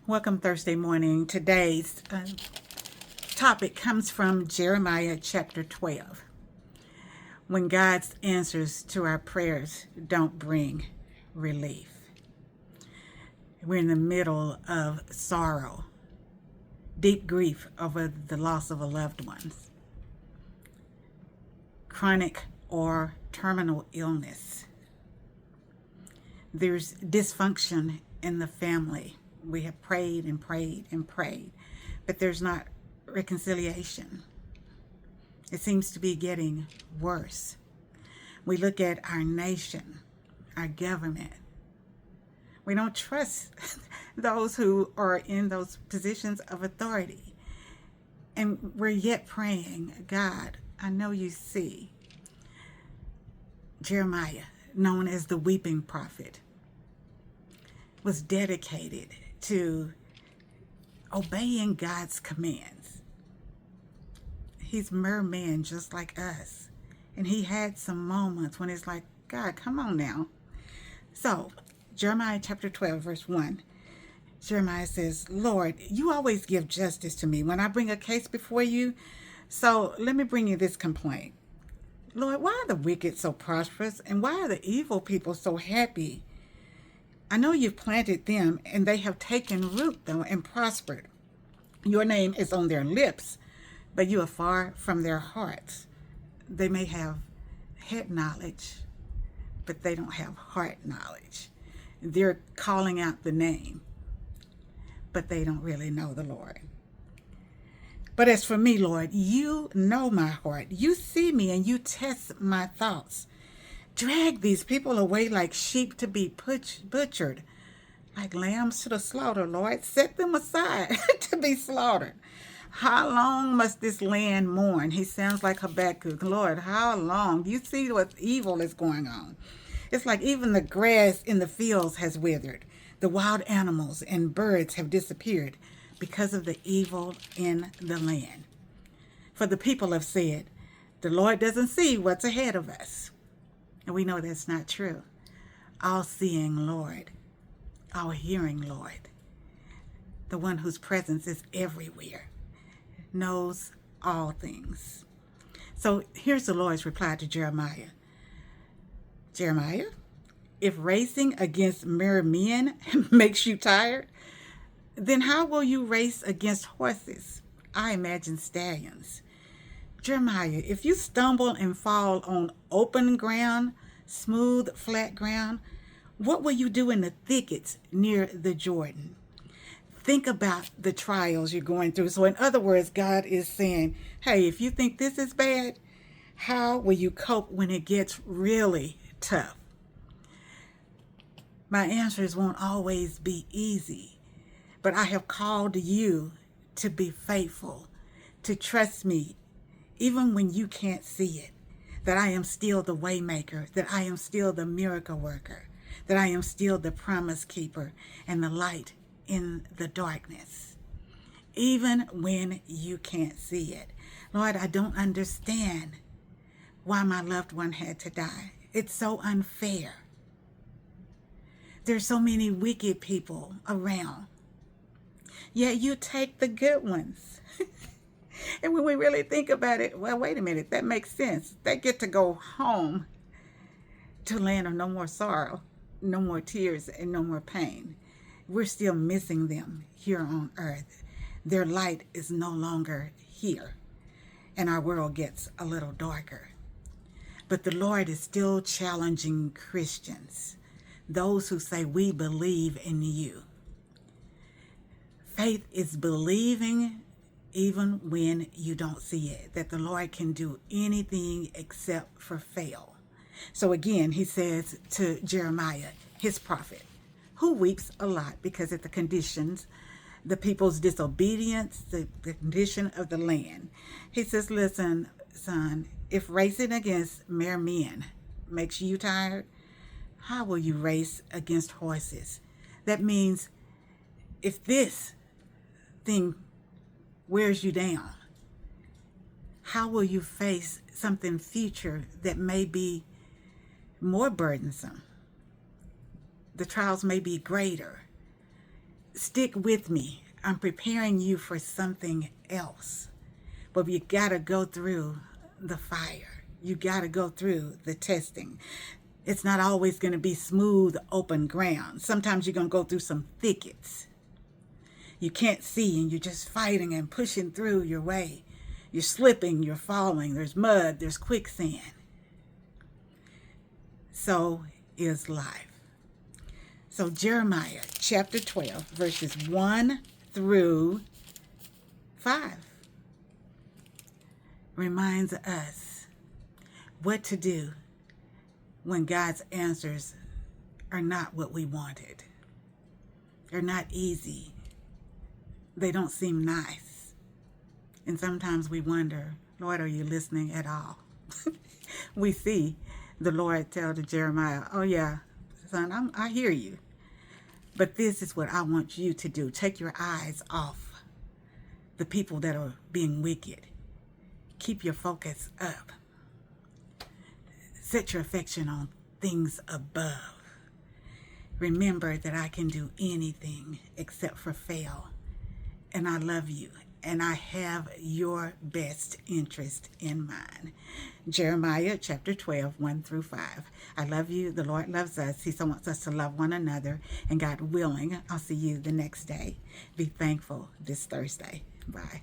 Welcome Thursday morning. Today's topic comes from Jeremiah chapter 12. When God's answers to our prayers don't bring relief. We're in the middle of sorrow, deep grief over the loss of a loved one, chronic or terminal illness. There's dysfunction in the family. We have prayed and prayed and prayed, but there's not reconciliation. It seems to be getting worse. We look at our nation, our government. We don't trust those who are in those positions of authority. And we're yet praying, God, I know you see. Jeremiah, known as the weeping prophet, was dedicated to obeying God's commands. He's merman just like us. And he had some moments when it's like, God, come on now. So, Jeremiah chapter 12, verse 1. Jeremiah says, Lord, you always give justice to me when I bring a case before you. So let me bring you this complaint. Lord, why are the wicked so prosperous and why are the evil people so happy? I know you've planted them and they have taken root though and prospered. Your name is on their lips, but you are far from their hearts. They may have head knowledge, but they don't have heart knowledge. They're calling out the name, but they don't really know the Lord. But as for me, Lord, you know my heart. You see me and you test my thoughts. Drag these people away like sheep to be butchered, like lambs to the slaughter, Lord. Set them aside to be slaughtered. How long must this land mourn? He sounds like Habakkuk. Lord, how long? You see what evil is going on. It's like even the grass in the fields has withered. The wild animals and birds have disappeared because of the evil in the land. For the people have said, the Lord doesn't see what's ahead of us. And we know that's not true. All-seeing Lord, all-hearing Lord, the one whose presence is everywhere, knows all things. So here's the Lord's reply to Jeremiah. Jeremiah, if racing against mere men makes you tired, then how will you race against horses? I imagine stallions. Jeremiah, if you stumble and fall on open ground, smooth, flat ground, what will you do in the thickets near the Jordan? Think about the trials you're going through. So in other words, God is saying, hey, if you think this is bad, how will you cope when it gets really tough? My answers won't always be easy, but I have called you to be faithful, to trust me, even when you can't see it, that I am still the way maker, that I am still the miracle worker, that I am still the promise keeper and the light in the darkness, even when you can't see it. Lord, I don't understand why my loved one had to die. It's so unfair. There's so many wicked people around. Yet you take the good ones. And when we really think about it, well, wait a minute, that makes sense. They get to go home to a land of no more sorrow, no more tears, and no more pain. We're still missing them here on earth. Their light is no longer here, and our world gets a little darker. But the Lord is still challenging Christians, those who say, we believe in you. Faith is believing even when you don't see it, that the Lord can do anything except for fail. So again, he says to Jeremiah, his prophet, who weeps a lot because of the conditions, the people's disobedience, the condition of the land. He says, listen, son, if racing against mere men makes you tired, how will you race against horses? That means if this thing wears you down, how will you face something future that may be more burdensome? The trials may be greater. stick with me. I'm preparing you for something else. But you got to go through the fire. You got to go through the testing. It's not always going to be smooth, open ground. Sometimes you're going to go through some thickets. You can't see and you're just fighting and pushing through your way. You're slipping, you're falling. There's mud, there's quicksand. So is life. So Jeremiah chapter 12, verses 1 through 5 reminds us what to do when God's answers are not what we wanted. They're not easy. They don't seem nice. And sometimes we wonder, Lord, are you listening at all? We see the Lord tell to Jeremiah, oh yeah, son, I hear you. But this is what I want you to do. Take your eyes off the people that are being wicked. Keep your focus up. Set your affection on things above. Remember that I can do anything except for fail. And I love you. And I have your best interest in mind. Jeremiah chapter 12, 1 through 5. I love you. The Lord loves us. He so wants us to love one another. And God willing, I'll see you the next day. Be thankful this Thursday. Bye.